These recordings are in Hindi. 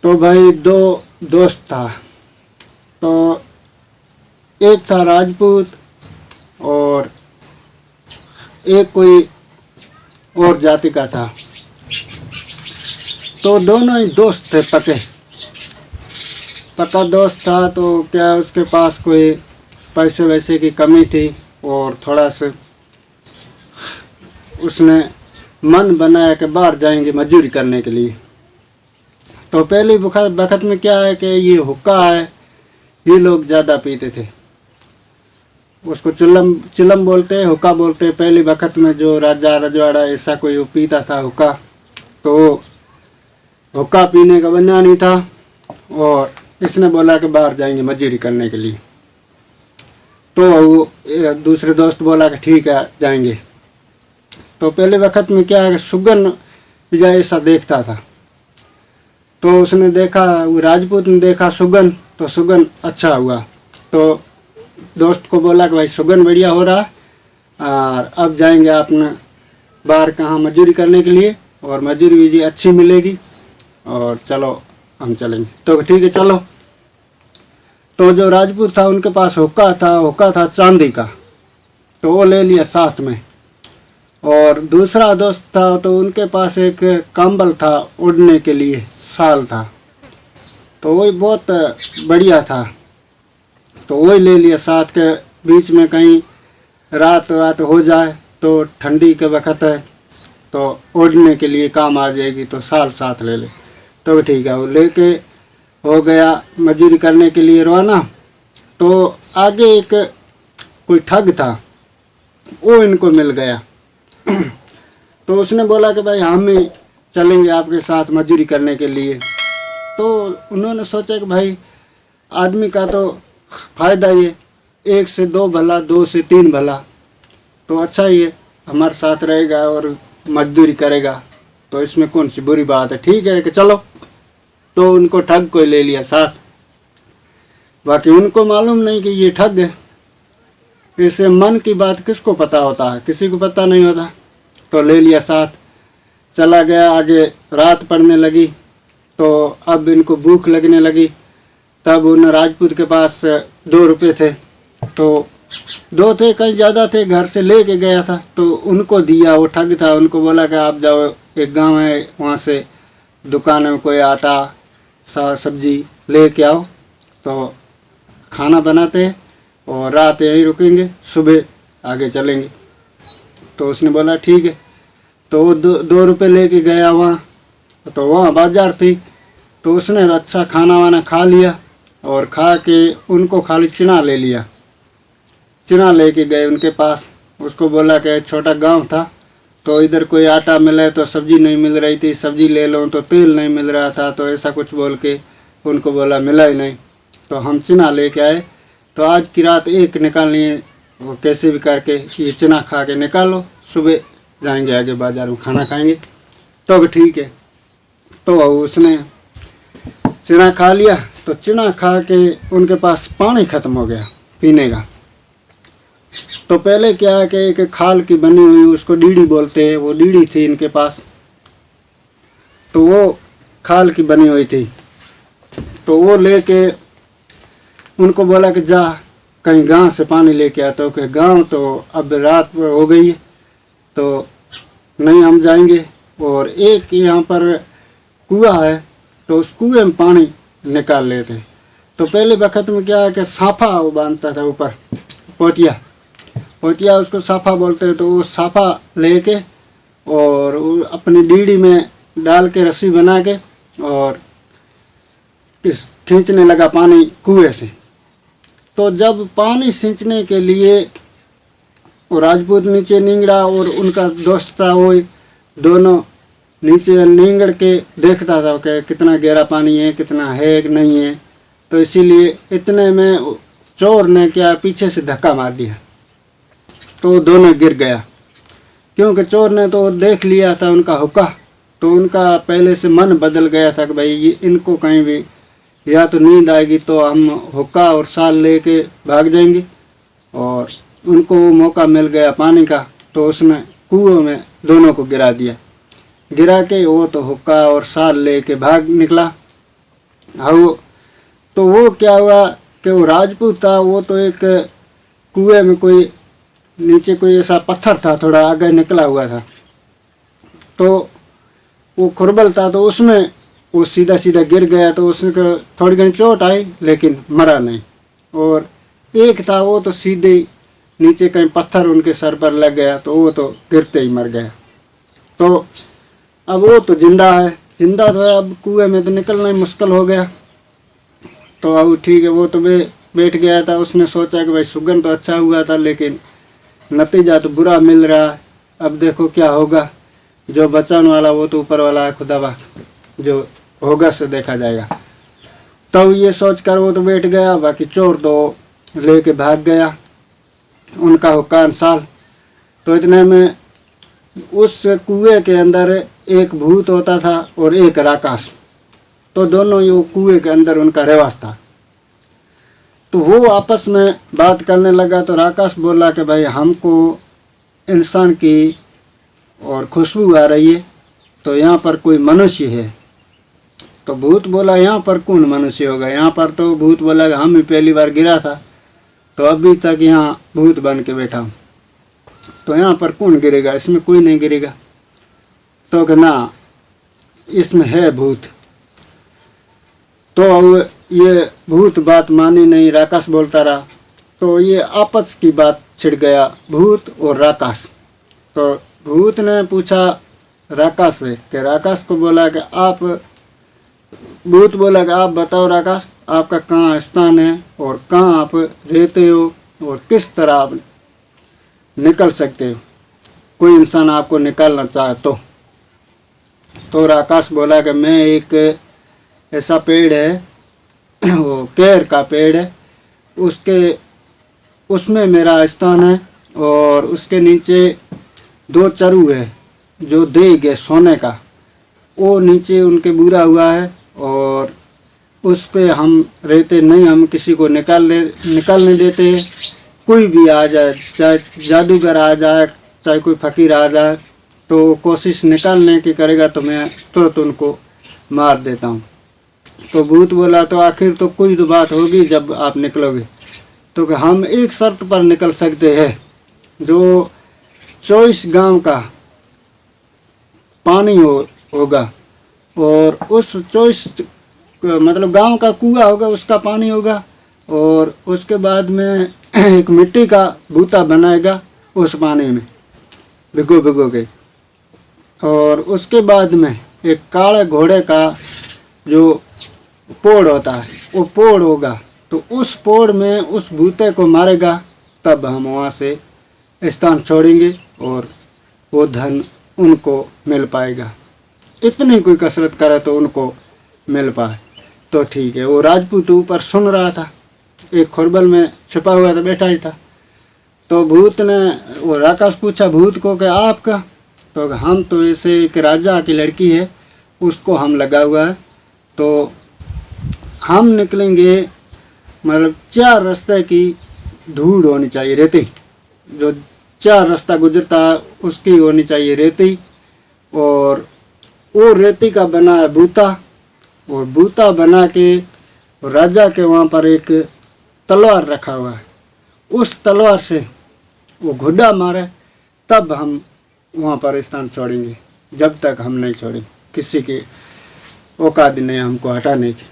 तो भाई दो दोस्त था। तो एक था राजपूत और एक कोई और जाति का था। तो दोनों ही दोस्त थे, पक्का दोस्त था। तो क्या उसके पास कोई पैसे वैसे की कमी थी और थोड़ा सा उसने मन बनाया कि बाहर जाएंगे मजदूरी करने के लिए। तो पहले वक्त में क्या है कि ये हुक्का है, ये लोग ज़्यादा पीते थे। उसको चिलम बोलते हैं, हुक्का बोलते हैं। पहले वक्त में जो राजा रजवाड़ा ऐसा कोई वो पीता था हुक्का, तो हुक्का पीने का बना नहीं था और इसने बोला कि बाहर जाएंगे मजदूरी करने के लिए। तो वो दूसरे दोस्त बोला कि ठीक है जाएंगे। तो पहले वक्त में क्या है कि सुगन भी ऐसा देखता था। तो उसने देखा, वो राजपूत ने देखा सुगन, तो सुगन अच्छा हुआ। तो दोस्त को बोला कि भाई सुगन बढ़िया हो रहा और अब जाएंगे अपने बाहर कहाँ मजदूरी करने के लिए, और मजदूरी भी अच्छी मिलेगी और चलो हम चलेंगे। तो ठीक है चलो। तो जो राजपूत था उनके पास हुक्का था चांदी का, तो वो ले लिया साथ में। और दूसरा दोस्त था तो उनके पास एक कंबल था उड़ने के लिए, शाल था, तो वही बहुत बढ़िया था। तो वही ले लिया साथ के। बीच में कहीं रात हो जाए तो ठंडी के वक्त है तो ओढ़ने के लिए काम आ जाएगी, तो शाल साथ ले ले। तो ठीक है, वो लेके हो गया मजदूरी करने के लिए रवाना। तो आगे एक कोई ठग था, वो इनको मिल गया। तो उसने बोला कि भाई हम ही चलेंगे आपके साथ मजदूरी करने के लिए। तो उन्होंने सोचा कि भाई आदमी का तो फायदा ही है, 1 से 2 भला, 2 से 3 भला, तो अच्छा ही है, हमारे साथ रहेगा और मजदूरी करेगा, तो इसमें कौन सी बुरी बात है। ठीक है कि चलो। तो उनको ठग को ले लिया साथ। बाकी उनको मालूम नहीं कि ये ठग है। इसे मन की बात किसको पता होता है, किसी को पता नहीं होता। तो ले लिया साथ, चला गया। आगे रात पड़ने लगी तो अब इनको भूख लगने लगी। तब उन राजपूत के पास 2 रुपये थे, तो 2 थे, कहीं ज़्यादा थे, घर से लेके गया था, तो उनको दिया। वो ठग था, उनको बोला कि आप जाओ, एक गांव है वहाँ से दुकान में कोई आटा सब्जी लेके आओ, तो खाना बनाते और रात यहीं रुकेंगे, सुबह आगे चलेंगे। तो उसने बोला ठीक है। तो वो 2 रुपये लेके गया वहाँ। तो वहाँ बाजार थी, तो उसने अच्छा खाना वाना खा लिया और खा के उनको खाली चना ले लिया। चना लेके गए उनके पास। उसको बोला कि छोटा गांव था, तो इधर कोई आटा मिले तो सब्जी नहीं मिल रही थी, सब्जी ले लो तो तेल नहीं मिल रहा था, तो ऐसा कुछ बोल के उनको बोला मिला ही नहीं। तो हम चना लेके आए, तो आज की रात एक निकालनी है, वो कैसे भी करके ये चना खा के निकालो, सुबह जाएंगे आगे बाजार में खाना खाएंगे। तो ठीक है। तो उसने चना खा लिया। तो चना खा के उनके पास पानी ख़त्म हो गया पीने का। तो पहले क्या है कि एक खाल की बनी हुई, उसको डीडी बोलते हैं, वो डीडी थी इनके पास। तो वो खाल की बनी हुई थी, तो वो लेके उनको बोला कि जा कहीं गांव से पानी लेके आता हो। कि गांव तो अब रात हो गई है, तो नहीं हम जाएंगे। और एक यहाँ पर कुआं है, तो उस कुएं में पानी निकाल लेते। तो पहले वक्त में क्या है कि साफा वो बांधता था ऊपर, पोतिया उसको साफा बोलते हैं। तो वो साफा लेके और अपनी डीडी में डाल के रस्सी बना के और इस खींचने लगा पानी कुएं से। तो जब पानी खींचने के लिए वो राजपूत नीचे निंगड़ा और उनका दोस्त था वो दोनों नीचे निंगड़ के देखता था कि कितना गहरा पानी है, कितना है कि नहीं है। तो इसीलिए इतने में चोर ने क्या पीछे से धक्का मार दिया, तो दोनों गिर गया। क्योंकि चोर ने तो देख लिया था उनका हुक्का, तो उनका पहले से मन बदल गया था कि भाई ये इनको कहीं भी या तो नींद आएगी तो हम हुक्का और शाल लेके भाग जाएंगे। और उनको मौका मिल गया पानी का, तो उसने कुएं में दोनों को गिरा दिया। गिरा के वो तो हुक्का और शाल लेके भाग निकला हाँ, तो वो क्या हुआ कि वो राजपूत था, वो तो एक कुएं में कोई नीचे कोई ऐसा पत्थर था थोड़ा आगे निकला हुआ था, तो वो खुरबल था, तो उसमें वो सीधा सीधा गिर गया, तो उसको थोड़ी घनी चोट आई लेकिन मरा नहीं। और एक था वो तो सीधे ही नीचे कहीं पत्थर उनके सर पर लग गया, तो वो तो गिरते ही मर गया। तो अब वो तो जिंदा है, जिंदा तो है, अब कुएं में तो निकलना ही मुश्किल हो गया। तो अब ठीक है, वो तो बैठ गया था, उसने सोचा कि भाई सुगन तो अच्छा हुआ था लेकिन नतीजा तो बुरा मिल रहा है, अब देखो क्या होगा, जो बचाने वाला वो तो ऊपर वाला है, खुदा, जो होगा से देखा जाएगा। तो ये सोचकर वो तो बैठ गया, बाकी चोर तो लेके भाग गया, उनका हो कान साल। तो इतने में उस कुएं के अंदर एक भूत होता था और एक राकाश, तो दोनों ये कुएं के अंदर उनका रहवास था। तो वो आपस में बात करने लगा, तो राकाश बोला कि भाई हमको इंसान की और खुशबू आ रही है, तो यहाँ पर कोई मनुष्य है। तो भूत बोला यहाँ पर कौन मनुष्य होगा, यहाँ पर तो भूत बोला कि हम ही पहली बार गिरा था, तो अभी तक यहाँ भूत बन के बैठा हूँ, तो यहाँ पर कौन गिरेगा, इसमें कोई नहीं गिरेगा। तो कि ना, इसमें है भूत। तो अब ये भूत बात मानी नहीं, राकाश बोलता रहा, तो ये आपस की बात छिड़ गया, भूत और राकाश। तो भूत ने पूछा राकाश से कि राकाश को बोला कि आप, भूत बोला कि आप बताओ राकाश, आपका कहाँ स्थान है और कहाँ आप रहते हो और किस तरह आप निकल सकते हो, कोई इंसान आपको निकालना चाहे तो राकाश बोला कि मैं एक ऐसा पेड़ है, वो केर का पेड़ है, उसमें मेरा स्थान है, और उसके नीचे 2 चरू है जो देग है सोने का, वो नीचे उनके बुरा हुआ है, और उस पे हम रहते नहीं, हम किसी को निकालने देते, कोई भी आ जाए, चाहे जादूगर आ जाए, चाहे कोई फकीर आ जाए, तो कोशिश निकालने की करेगा तो मैं तुरंत उनको मार देता हूँ। तो भूत बोला तो आखिर तो कोई तो बात होगी जब आप निकलोगे। तो कि हम एक शर्त पर निकल सकते हैं, जो 24 गांव का पानी होगा, और उस 24 मतलब गांव का कुआं होगा, उसका पानी होगा, और उसके बाद में एक मिट्टी का बूता बनाएगा उस पानी में भिगो भिगो के, और उसके बाद में एक काले घोड़े का जो पोड़ होता है वो पोड़ होगा, तो उस पोड़ में उस बूते को मारेगा, तब हम वहाँ से स्थान छोड़ेंगे और वो धन उनको मिल पाएगा। इतनी कोई कसरत करे तो उनको मिल पाए। तो ठीक है, वो राजपूत ऊपर सुन रहा था, एक खुरबल में छुपा हुआ था, बैठा ही था। तो भूत ने, वो राकाश पूछा भूत को कि आपका, तो हम तो ऐसे एक राजा की लड़की है, उसको हम लगा हुआ है, तो हम निकलेंगे, मतलब 4 रास्ते की धूड़ होनी चाहिए, रेती, जो 4 रास्ता गुजरता है उसकी होनी चाहिए रेती, और वो रेती का बना है बूता, और बूता बना के राजा के वहाँ पर एक तलवार रखा हुआ है, उस तलवार से वो घुड्डा मारे तब हम वहाँ पर स्थान छोड़ेंगे, जब तक हम नहीं छोड़ेंगे, किसी की औकात नहीं हमको हटाने की।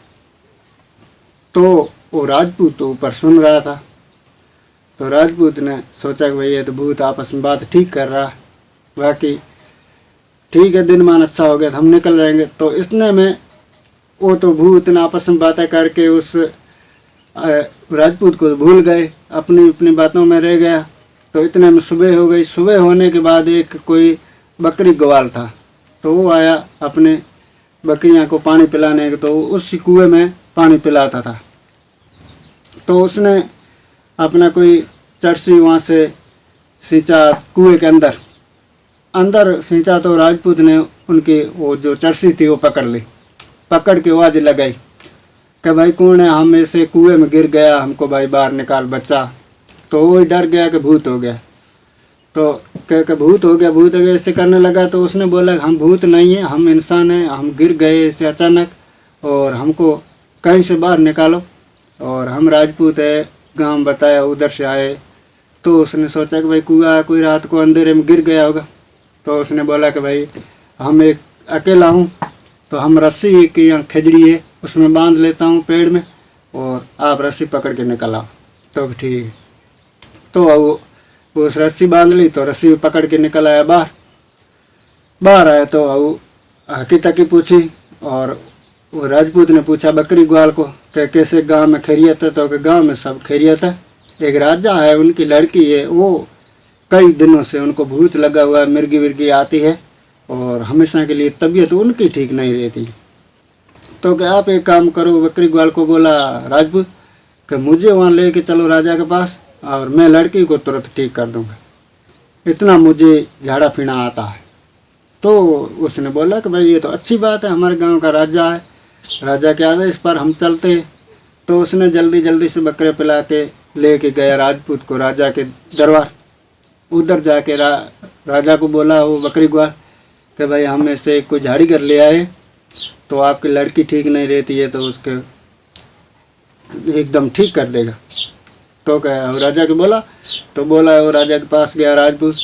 तो वो राजपूत तो ऊपर सुन रहा था, तो राजपूत ने सोचा कि भाई ये तो भूत आपस में बात ठीक कर रहा है, बाकी ठीक है, दिन मान अच्छा हो गया, हम निकल जाएंगे। तो इसने में वो तो भूत ने आपस में बातें करके उस राजपूत को भूल गए, अपनी अपनी बातों में रह गया। तो इतने में सुबह हो गई। सुबह होने के बाद एक कोई बकरी ग्वाल था, तो वो आया अपने बकरियां को पानी पिलाने, तो उस कुएं में पानी पिलाता था। तो उसने अपना कोई चरसी वहाँ से सींचा कुएं के अंदर सींचा, तो राजपूत ने उनकी वो जो चरसी थी वो पकड़ ली, पकड़ के आवाज लगाई कि भाई कौन है, हम ऐसे कुएं में गिर गया, हमको भाई बाहर निकाल बच्चा। तो वो डर गया कि भूत हो गया, तो कह भूत हो गया ऐसे करने लगा। तो उसने बोला हम भूत नहीं है, हम इंसान हैं, हम गिर गए ऐसे अचानक और हमको कहीं से बाहर निकालो। और हम राजपूत है, गांव बताया, उधर से आए। तो उसने सोचा कि भाई कुआ कोई रात को अंधेरे में गिर गया होगा। तो उसने बोला कि भाई हम एक अकेला हूँ, तो हम रस्सी की यहाँ खजड़ी है उसमें बांध लेता हूँ पेड़ में, और आप रस्सी पकड़ के निकल आओ। तो ठीक है। तो वो उस रस्सी बांध ली, तो रस्सी पकड़ के निकल आया बाहर। बाहर आया तो वो हकी तकी पूछी, और वो राजपूत ने पूछा बकरी ग्वाल को कि कैसे गांव में खैरियत है। तो गांव में सब खैरियत है। एक राजा है, उनकी लड़की है, वो कई दिनों से उनको भूत लगा हुआ, मिर्गी विर्गी आती है और हमेशा के लिए तबीयत उनकी ठीक नहीं रहती। तो क्या आप एक काम करो, बकरी ग्वाल को बोला राजपूत कि मुझे वहाँ लेके चलो राजा के पास, और मैं लड़की को तुरंत ठीक कर दूंगा, इतना मुझे झाड़ा पीना आता है। तो उसने बोला कि भाई ये तो अच्छी बात है, हमारे गांव का राजा है, राजा के आदेश पर हम चलते हैं। तो उसने जल्दी जल्दी से बकरे पिला के लेके गया राजपूत को राजा के दरबार। उधर जाके राजा को बोला वो बकरी ग्वाल कि भाई हम ऐसे कोई झाड़ी कर ले आए, तो आपकी लड़की ठीक नहीं रहती है, तो उसके एकदम ठीक कर देगा। तो क्या राजा को बोला, तो बोला वो राजा के पास गया राजपूत।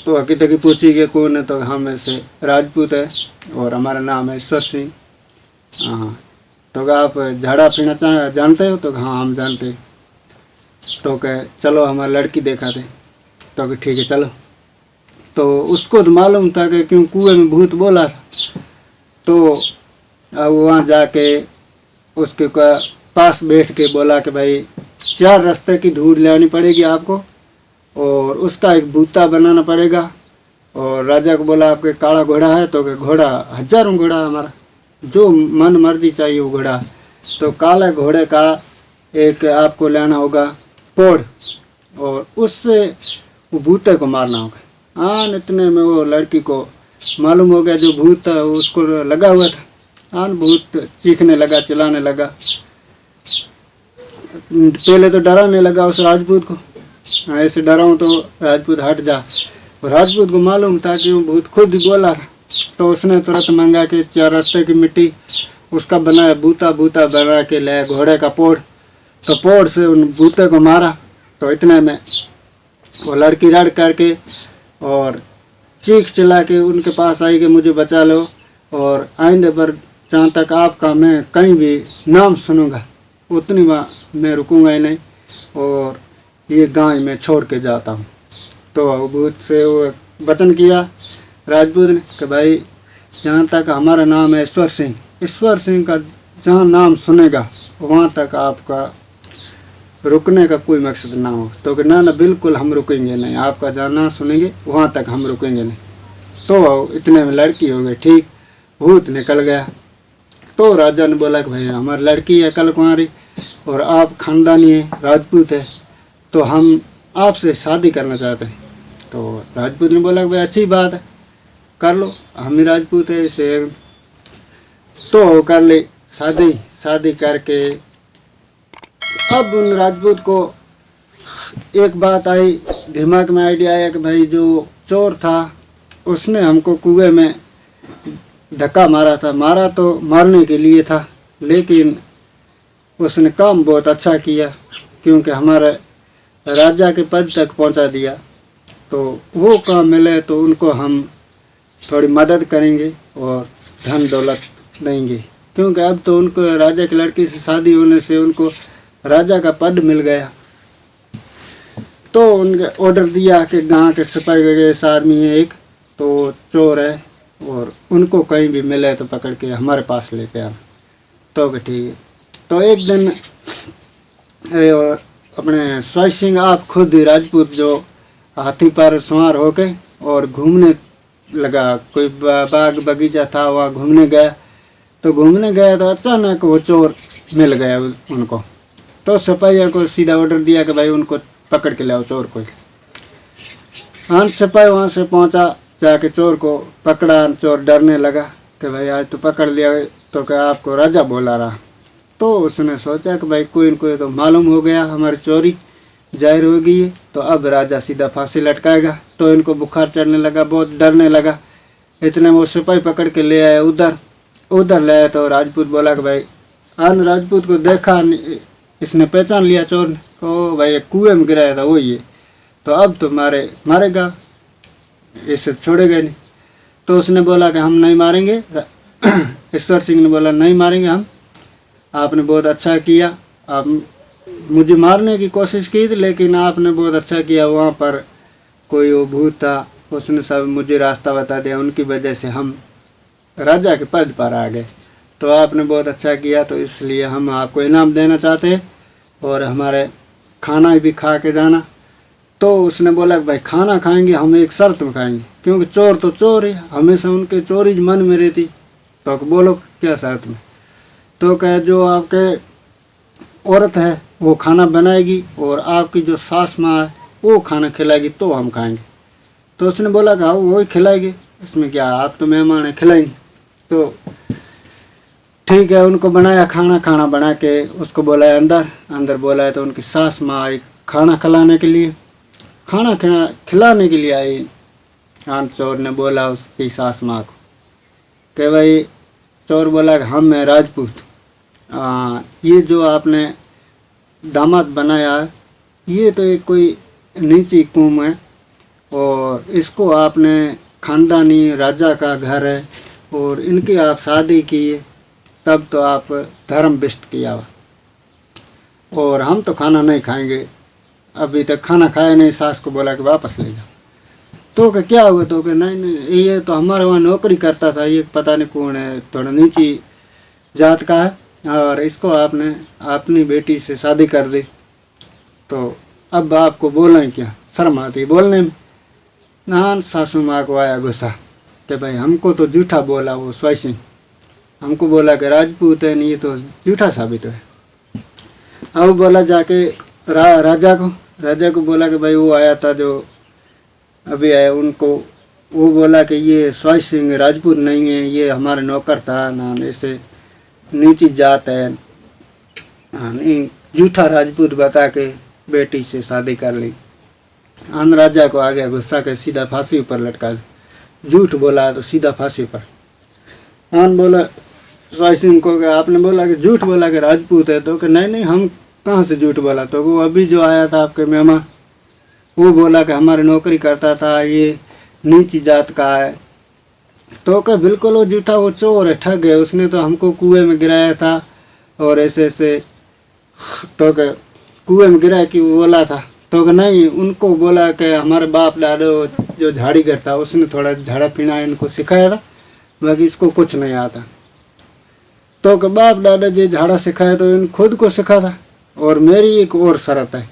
तो हकी तकी पूछी कि कौन है, तो हम ऐसे राजपूत है और हमारा नाम है ईश्वर सिंह। हाँ, तो आप झाड़ा पीना जानते हो? तो हाँ हम जानते हैं। तो कह चलो हमारी लड़की देखा थे। तो ठीक है चलो। तो उसको तो मालूम था कि क्यों कुएं में भूत बोला था। तो अब वहाँ जाके उसके पास बैठ के बोला कि भाई 4 रास्ते की धूड़ लेनी पड़ेगी आपको, और उसका एक बूता बनाना पड़ेगा। और राजा को बोला आपके काला घोड़ा है? तो घोड़ा हजारों घोड़ा हमारा, जो मन मर्जी चाहिए वो घोड़ा। तो काले घोड़े का एक आपको लेना होगा पोड़, और उससे वो भूते को मारना होगा। हाँ, इतने में वो लड़की को मालूम हो गया जो भूत था उसको लगा हुआ था। हाँ, भूत चीखने लगा, चिल्लाने लगा। पहले तो डराने लगा उस राजपूत को, ऐसे डराऊं तो राजपूत हट जा। और राजपूत को मालूम था कि वो भूत खुद ही बोला था। तो उसने तुरंत मंगा के 4 रास्ते की मिट्टी उसका बनाया, बूता बना के लाया घोड़े का पोड़। तो पोड़ से उन बूते को मारा। तो इतने में वो लड़की रड़ करके और चीख चिल्ला के उनके पास आई कि मुझे बचा लो, और आइंदे पर जहाँ तक आपका मैं कहीं भी नाम सुनूंगा उतनी बार मैं रुकूंगा ही नहीं, और ये गाय में छोड़ के जाता हूँ। तो भूत से वो वचन किया राजपूत ने कि भाई जहाँ तक हमारा नाम है ईश्वर सिंह का जहाँ नाम सुनेगा वहाँ तक आपका रुकने का कोई मकसद ना हो। तो कि ना बिल्कुल हम रुकेंगे नहीं, आपका जहाँ नाम सुनेंगे वहाँ तक हम रुकेंगे नहीं। तो इतने में लड़की हो गई ठीक, भूत निकल गया। तो राजा ने बोला कि भाई हमारी लड़की है कल कुंवारी, और आप खानदानी है, राजपूत है, तो हम आपसे शादी करना चाहते हैं। तो राजपूत ने बोला कि भाई अच्छी बात है, कर लो, हम ही राजपूत है इसे। तो कर ले शादी करके। अब उन राजपूत को एक बात आई, दिमाग में आइडिया आया कि भाई जो चोर था उसने हमको कुएं में धक्का मारा था। मारा तो मारने के लिए था, लेकिन उसने काम बहुत अच्छा किया, क्योंकि हमारे राजा के पद तक पहुंचा दिया। तो वो काम मिले तो उनको हम थोड़ी मदद करेंगे और धन दौलत देंगे, क्योंकि अब तो उनको राजा की लड़की से शादी होने से उनको राजा का पद मिल गया। तो उनके ऑर्डर दिया कि गांव के सिपाही वगैरह आदमी है एक, तो चोर है, और उनको कहीं भी मिले तो पकड़ के हमारे पास लेके आना। तो ठीक है। तो एक दिन अपने स्वयं सिंह आप खुद ही राजपूत जो हाथी पर सवार होके और घूमने लगा, कोई बाग बगीचा था वहाँ घूमने गया। तो घूमने गया तो अचानक वो चोर मिल गया उनको। तो सिपाहियों को सीधा ऑर्डर दिया कि भाई उनको पकड़ के लाओ चोर को। हाँ, सिपाही वहाँ से पहुँचा, जाके चोर को पकड़ा। चोर डरने लगा कि भाई आज तो पकड़ लिया तो क्या आपको राजा बोला रहा। तो उसने सोचा कि भाई कोई न कोई तो मालूम हो गया, हमारी चोरी जाहिर हो गई है, तो अब राजा सीधा फांसी लटकाएगा। तो इनको बुखार चढ़ने लगा, बहुत डरने लगा। इतने में वो सिपाही पकड़ के ले आए उधर ले आए। तो राजपूत बोला कि भाई आन राजपूत को देखा, इसने पहचान लिया चोर ने, ओ भाई कुएं में गिराया था वही है, तो अब तो मारेगा, इसे छोड़ेगा नहीं। तो उसने बोला कि हम नहीं मारेंगे। ईश्वर सिंह ने बोला नहीं मारेंगे हम, आपने बहुत अच्छा किया, आप मुझे मारने की कोशिश की थी लेकिन आपने बहुत अच्छा किया, वहाँ पर कोई वो भूत था, उसने सब मुझे रास्ता बता दिया, उनकी वजह से हम राजा के पद पर आ गए, तो आपने बहुत अच्छा किया, तो इसलिए हम आपको इनाम देना चाहते हैं और हमारे खाना भी खा के जाना। तो उसने बोला कि भाई खाना खाएंगे, हम एक शर्त में खाएंगे, क्योंकि चोर तो चोर है, हमेशा उनके चोरी मन में रहती। तो बोलो क्या शर्त में? तो कहे जो आपके औरत है वो खाना बनाएगी और आपकी जो सास माँ है वो खाना खिलाएगी तो हम खाएंगे। तो उसने बोला कि हाँ वही खिलाएगी, इसमें क्या, आप तो मेहमान है, खिलाएंगे। तो ठीक है, उनको बनाया खाना बना के उसको बोलाया अंदर बोलाया, तो उनकी सास माँ आई खाना खिलाने के लिए, खिलाने के लिए आई। चोर ने बोला उसकी सास माँ को कि भाई, चोर बोला कि हम हैं राजपूत, ये जो आपने दामाद बनाया है ये तो एक कोई नीची कौम है और इसको आपने खानदानी राजा का घर है और इनकी आप शादी की है, तब तो आप धर्म भ्रष्ट किया हुआ, और हम तो खाना नहीं खाएंगे, अभी तक खाना खाया नहीं। सास को बोला कि वापस ले जाओ। तो क्या हुआ? तो नहीं ये तो हमारे वहाँ नौकरी करता था, ये पता नहीं कौन है, थोड़ा नीची जात का है और इसको आपने अपनी बेटी से शादी कर दी, तो अब आपको बोलें क्या, शर्म आती बोलने में। नान सासू माँ को आया गुस्सा कि भाई हमको तो झूठा बोला वो स्वाइसिंग, हमको बोला कि राजपूत है, नहीं ये तो झूठा साबित है। अब बोला जाके राजा को बोला कि भाई वो आया था जो अभी आया, उनको वो बोला कि ये स्वाइसिंग राजपूत नहीं है, ये हमारे नौकर था ना, ऐसे नीची जात है, नहीं झूठा राजपूत बता के बेटी से शादी कर ली। आन राजा को आ गया गुस्सा के सीधा फांसी पर लटका दे, झूठ बोला तो सीधा फांसी पर। आन बोला स्वाई सिंह को कि आपने बोला कि झूठ बोला कि राजपूत है, तो कि नहीं हम कहाँ से झूठ बोला। तो वो अभी जो आया था आपके मेहमान वो बोला कि हमारी नौकरी करता था, ये नीची जात का है। तो क्या बिल्कुल वो झूठा, वो चोर है, ठग है, उसने तो हमको कुएं में गिराया था और ऐसे ऐसे। तो क्या कुएं में गिरा कि वो बोला था, तो क्या नहीं, उनको बोला कि हमारे बाप दादो जो झाड़ीगर था उसने थोड़ा झाड़ा पीना इनको सिखाया था, बाकी इसको कुछ नहीं आता। तो क्या बाप दादा जी झाड़ा सिखाया तो इन खुद को सिखा था। और मेरी एक और शर्त है,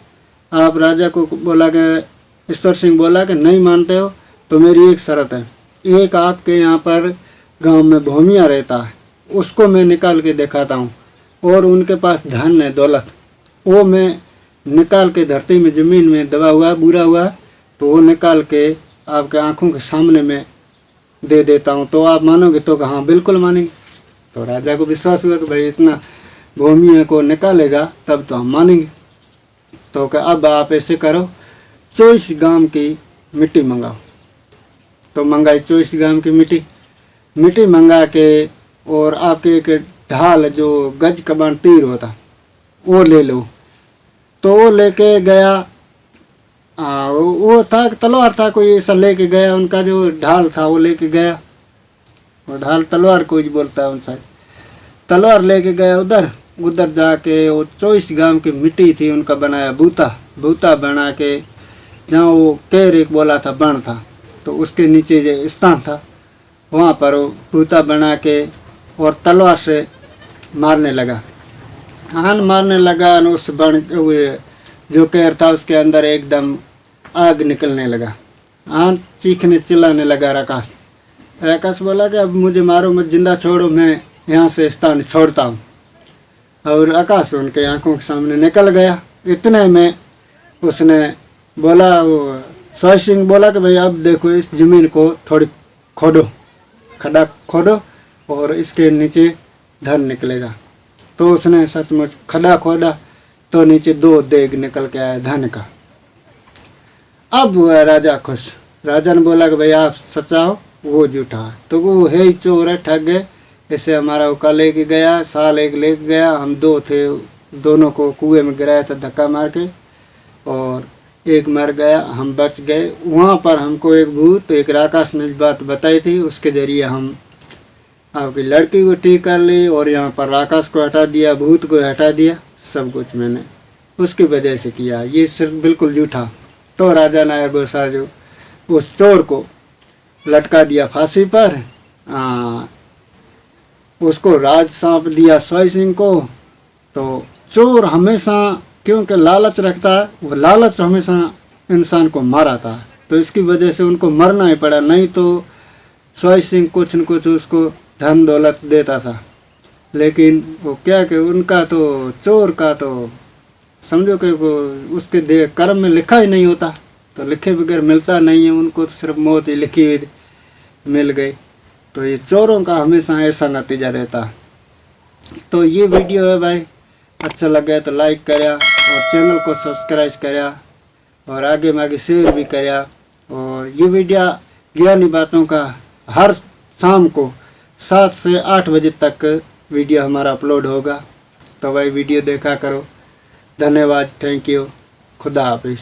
आप राजा को बोला कि ईश्वर सिंह बोला कि नहीं मानते हो तो मेरी एक शर्त है, एक आपके यहाँ पर गांव में भूमिया रहता है, उसको मैं निकाल के दिखाता हूँ, और उनके पास धन है दौलत, वो मैं निकाल के धरती में ज़मीन में दबा हुआ बुरा हुआ तो वो निकाल के आपके आंखों के सामने में दे देता हूँ, तो आप मानोगे? तो हाँ बिल्कुल मानेंगे। तो राजा को विश्वास हुआ कि भाई इतना भूमिया को निकालेगा तब तो हम मानेंगे। तो क्या अब आप ऐसे करो, 24 ग्राम की मिट्टी मंगाओ। तो मंगाई 24 ग्राम की मिट्टी मंगा के, और आपके एक ढाल जो गज कबान तीर होता वो ले लो। तो वो लेके गया, वो था तलवार था कोई ऐसा लेके गया, उनका जो ढाल था वो लेके गया, वो ढाल तलवार कोई बोलता है उनसे, तलवार लेके गया उधर जाके वो 24 ग्राम की मिट्टी थी उनका बनाया बूता बना के, जहाँ वो केर एक बोला था बण था, तो उसके नीचे जो स्थान था वहाँ पर वो बूता बना के और तलवार से मारने लगा। मारने लगा, और उस बण हुए जो केर था उसके अंदर एकदम आग निकलने लगा। चीखने चिल्लाने लगा राकाश बोला कि अब मुझे मारो मत, जिंदा छोड़ो, मैं यहाँ से स्थान छोड़ता हूँ। और आकाश उनके आंखों के सामने निकल गया। इतने में उसने बोला, वो स्वाई सिंह बोला कि भाई अब देखो इस जमीन को थोड़ी खड्डा खोदो और इसके नीचे धन निकलेगा। तो उसने सचमुच खड्डा खोदा तो नीचे 2 देग निकल के आया धन का। अब हुआ राजा खुश। राजा ने बोला कि भाई आप सच्चा हो, वो झूठा है, तो वो है ही चोर है, ठग है, ऐसे हमारा हुक्का लेके गया, साल एक लेके गया, हम 2 थे, दोनों को कुएं में गिराया था धक्का मार के, और एक मर गया, हम बच गए। वहाँ पर हमको एक भूत, एक राकाश ने बात बताई थी, उसके ज़रिए हम आपकी लड़की को ठीक कर ली, और यहाँ पर राकाश को हटा दिया, भूत को हटा दिया, सब कुछ मैंने उसकी वजह से किया। ये सिर्फ बिल्कुल झूठा। तो राजा नायक गोसा जो उस चोर को लटका दिया फांसी पर, उसको राज सौंप दिया सोई सिंह को। तो चोर हमेशा, क्योंकि लालच रखता है, वो लालच हमेशा इंसान को माराता है, तो इसकी वजह से उनको मरना ही पड़ा। नहीं तो सोई सिंह कुछ न कुछ उसको धन दौलत देता था, लेकिन वो क्या कि उनका तो, चोर का तो समझो कि वो उसके दे कर्म में लिखा ही नहीं होता, तो लिखे बगैर मिलता नहीं है, उनको तो सिर्फ मौत ही लिखी हुई मिल गई। तो ये चोरों का हमेशा ऐसा नतीजा रहता है। तो ये वीडियो है भाई, अच्छा लगे तो लाइक करिया, और चैनल को सब्सक्राइब करिया, और आगे में आगे शेयर भी करिया। और ये वीडियो ज्ञानी बातों का हर शाम को 7 से 8 बजे तक वीडियो हमारा अपलोड होगा। तो भाई वीडियो देखा करो। धन्यवाद, थैंक यू, खुदा हाफिज़।